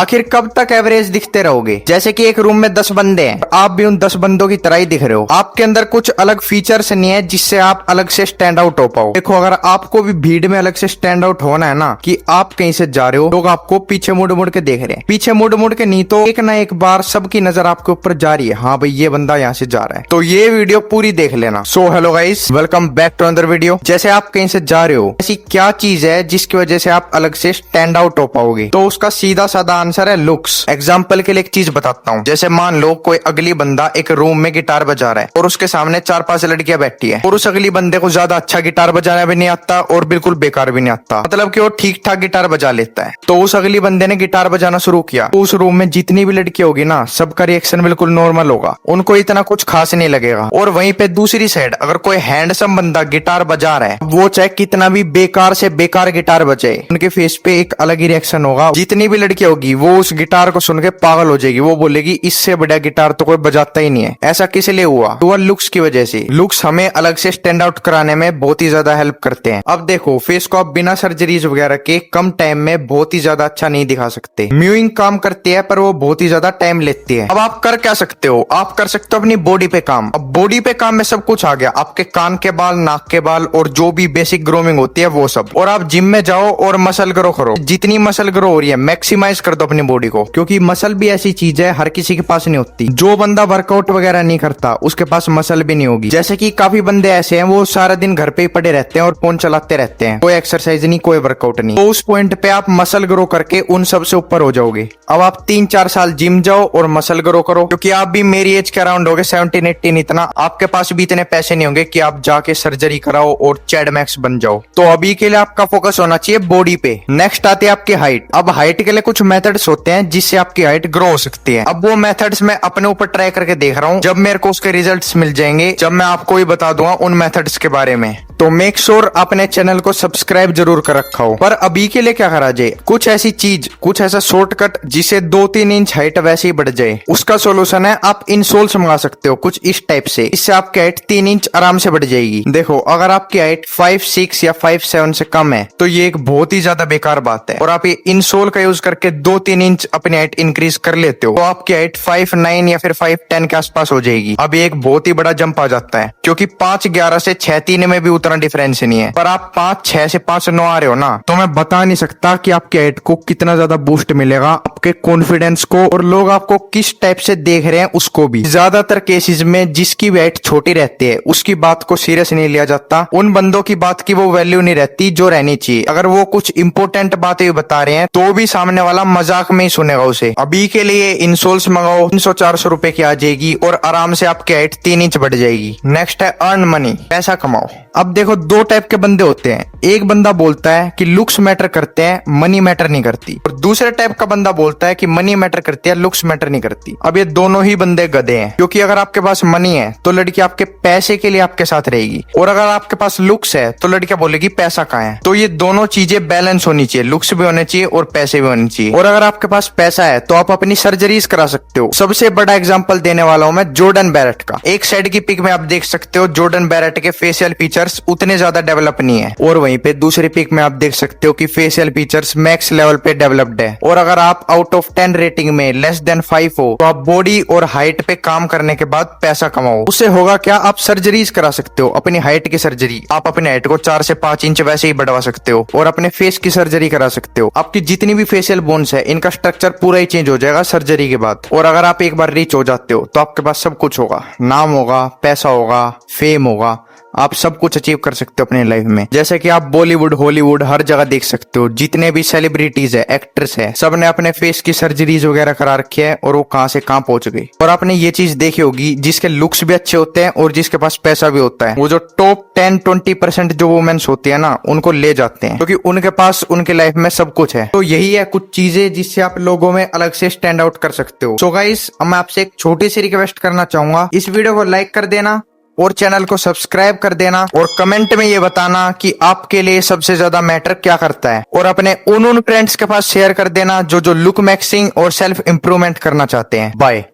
आखिर कब तक एवरेज दिखते रहोगे? जैसे कि एक रूम में 10 बंदे हैं, आप भी उन 10 बंदों की तरह ही दिख रहे हो। आपके अंदर कुछ अलग फीचर्स नहीं है जिससे आप अलग से स्टैंड आउट हो पाओ। देखो, अगर आपको भी भीड़ में अलग से स्टैंड आउट होना है ना, कि आप कहीं से जा रहे हो, लोग आपको पीछे मुड़ मुड़ के देख रहे हैं, पीछे मुड़ मुड़ के नहीं तो एक ना एक बार सबकी नजर आपके ऊपर जा रही है, हाँ भाई ये बंदा यहाँ से जा रहा है, तो ये वीडियो पूरी देख लेना। So hello guys, welcome back to another video. जैसे आप कहीं से जा रहे हो, ऐसी क्या चीज है जिसकी वजह से आप अलग से स्टैंड आउट हो पाओगे? तो उसका सीधा साधा आंसर है लुक्स। एग्जाम्पल के लिए एक चीज बताता हूँ। जैसे मान लो कोई अगली बंदा एक रूम में गिटार बजा रहा है और उसके सामने 4-5 लड़कियां बैठी है और उस अगली बंदे को ज्यादा अच्छा गिटार बजाना भी नहीं आता और बिल्कुल बेकार भी नहीं आता, मतलब कि वो ठीक ठाक गिटार बजा लेता है। तो उस अगली बंदे ने गिटार बजाना शुरू किया तो उस रूम में जितनी भी लड़की होगी ना, सबका रिएक्शन बिल्कुल नॉर्मल होगा, उनको इतना कुछ खास नहीं लगेगा। और वहीं पे दूसरी साइड अगर कोई हैंडसम बंदा गिटार बजा रहा है, वो चाहे कितना भी बेकार से बेकार गिटार बजाए, उनके फेस पे एक अलग ही रिएक्शन होगा। जितनी भी लड़की होगी वो उस गिटार को सुन के पागल हो जाएगी, वो बोलेगी इससे बढ़िया गिटार तो कोई बजाता ही नहीं है। ऐसा किस लिए हुआ? तो लुक्स की वजह से। लुक्स हमें अलग से स्टैंड आउट कराने में बहुत ही ज्यादा हेल्प करते हैं। अब देखो, फेस को आप बिना सर्जरीज वगैरह के कम टाइम में बहुत ही ज्यादा अच्छा नहीं दिखा सकते। म्यूइंग काम करती है पर वो बहुत ही ज्यादा टाइम लेती है। अब आप कर क्या सकते हो? आप कर सकते हो अपनी बॉडी पे काम। अब बॉडी पे काम में सब कुछ आ गया, आपके कान के बाल, नाक के बाल और जो भी बेसिक ग्रूमिंग होती है वो सब। और आप जिम में जाओ और मसल ग्रो करो, जितनी मसल ग्रो हो रही है मैक्सिमाइज कर दो अपनी बॉडी को, क्योंकि मसल भी ऐसी चीज है हर किसी के पास नहीं होती। जो बंदा वर्कआउट वगैरह नहीं करता उसके पास मसल भी नहीं होगी। जैसे कि काफी बंदे ऐसे हैं वो सारा दिन घर पे ही पड़े रहते हैं और फोन चलाते रहते हैं, कोई एक्सरसाइज नहीं, कोई वर्कआउट नहीं। तो उस पॉइंट पे आप मसल ग्रो करके उन सब से ऊपर हो जाओगे। अब आप 3-4 साल जिम जाओ और मसल ग्रो करो, क्योंकि आप भी मेरी एज के अराउंड होगे, 17-18 इतना। आपके पास भी इतने पैसे नहीं होंगे कि आप जाके सर्जरी कराओ और चैड मैक्स बन जाओ। तो अभी के लिए आपका फोकस होना चाहिए बॉडी पे। नेक्स्ट आते हैं आपकी हाइट। अब हाइट के लिए कुछ मेथड्स होते हैं जिससे आपकी हाइट ग्रो हो सकती है। अब वो मेथड्स मैं अपने ऊपर ट्राई करके देख रहा हूँ, जब मेरे को उसके रिजल्ट्स मिल जाएंगे, जब मैं आपको ही बता दूंगा उन मेथड्स के बारे में। तो मेक श्योर अपने चैनल को सब्सक्राइब जरूर कर रखा हो। पर अभी के लिए क्या करा जाए? कुछ ऐसी चीज, कुछ ऐसा शॉर्टकट जिसे 2-3 इंच हाइट वैसे ही बढ़ जाए। उसका सोल्यूशन है आप इंसोल्स मंगा सकते हो कुछ इस टाइप से, इससे आपकी हाइट 3 इंच आराम से बढ़ जाएगी। देखो, अगर आपकी हाइट 5'6" या 5'7" से कम है तो ये एक बहुत ही ज्यादा बेकार बात है, और आप ये इंसोल का यूज करके 2-3 इंच अपनी हाइट इंक्रीज कर लेते हो तो आपकी हाइट 5'9" या फिर 5'10" के आसपास हो जाएगी। अब एक बहुत ही बड़ा जंप आ जाता है, क्योंकि 5'11" से 6'3" में भी डिफरेंस नहीं है। पर आप 5'6" से 5'9" आ रहे हो ना, तो मैं बता नहीं सकता कि आपके हाइट को कितना ज्यादा बूस्ट मिलेगा, आपके कॉन्फिडेंस को, और लोग आपको किस टाइप से देख रहे हैं उसको भी। ज्यादातर केसेस में जिसकी हाइट छोटी रहती है उसकी बात को सीरियस नहीं लिया जाता, उन बंदों की बात की वो वैल्यू नहीं रहती जो रहनी चाहिए। अगर वो कुछ इंपोर्टेंट बातें बता रहे हैं तो भी सामने वाला मजाक में ही सुनेगा उसे। अभी के लिए इंसोल्स मंगाओ, 300-400 रुपए की आ जाएगी और आराम से आपकी हाइट 3 इंच बढ़ जाएगी। नेक्स्ट है अर्न मनी, पैसा कमाओ। अब देखो, 2 टाइप के बंदे होते हैं। एक बंदा बोलता है कि लुक्स मैटर करते हैं, मनी मैटर नहीं करती, और दूसरे टाइप का बंदा बोलता है कि मनी मैटर करती है, लुक्स मैटर नहीं करती। अब ये दोनों ही बंदे गधे हैं, क्योंकि अगर आपके पास मनी है तो लड़की आपके पैसे के लिए आपके साथ रहेगी, और अगर आपके पास लुक्स है तो लड़कियां बोलेगी पैसा कहाँ है। तो ये दोनों चीजें बैलेंस होनी चाहिए, लुक्स भी होने चाहिए और पैसे भी होने चाहिए। और अगर आपके पास पैसा है तो आप अपनी सर्जरीज करा सकते हो। सबसे बड़ा एग्जाम्पल देने वाला हूं मैं जॉर्डन बैरेट का। एक साइड की पिक में आप देख सकते हो जॉर्डन बैरेट के फेशियल फीचर्स उतने ज्यादा डेवलप नहीं है, और वहीं पे दूसरी पिक में आप देख सकते हो कि फेशियल फीचर्स मैक्स लेवल पे डेवलप्ड है। और अगर आप आउट ऑफ 10 रेटिंग में लेस देन 5 हो तो आप बॉडी और हाइट पे काम करने के बाद पैसा कमाओ। उससे होगा क्या? आप सर्जरीज करा सकते हो, अपनी हाइट की सर्जरी। आप अपनी हाइट को 4 से 5 इंच वैसे ही बढ़वा सकते हो, और अपने फेस की सर्जरी करा सकते हो। आपकी जितनी भी फेशियल बोन्स है इनका स्ट्रक्चर पूरा ही चेंज हो जाएगा सर्जरी के बाद। और अगर आप एक बार रीच हो जाते हो तो आपके पास सब कुछ होगा, नाम होगा, पैसा होगा, फेम होगा, आप सब कुछ अचीव कर सकते हो अपने लाइफ में। जैसे कि आप बॉलीवुड, हॉलीवुड हर जगह देख सकते हो, जितने भी सेलिब्रिटीज है, एक्ट्रेस है, सब ने अपने फेस की सर्जरीज वगैरह करा रखी है और वो कहां से कहां पहुंच गई। और आपने ये चीज देखी होगी, जिसके लुक्स भी अच्छे होते हैं और जिसके पास पैसा भी होता है, वो जो टॉप 10-20% जो वुमेन्स होती है ना, उनको ले जाते हैं, क्योंकि उनके पास उनके लाइफ में सब कुछ है। तो यही है कुछ चीजें जिससे आप लोगों में अलग से स्टैंड आउट कर सकते हो। सो गाइस, मैं आपसे एक छोटी सी रिक्वेस्ट करना चाहूंगा, इस वीडियो को लाइक कर देना और चैनल को सब्सक्राइब कर देना, और कमेंट में ये बताना कि आपके लिए सबसे ज्यादा मैटर क्या करता है, और अपने उन फ्रेंड्स के पास शेयर कर देना जो लुक मैक्सिंग और सेल्फ इंप्रूवमेंट करना चाहते हैं। बाय।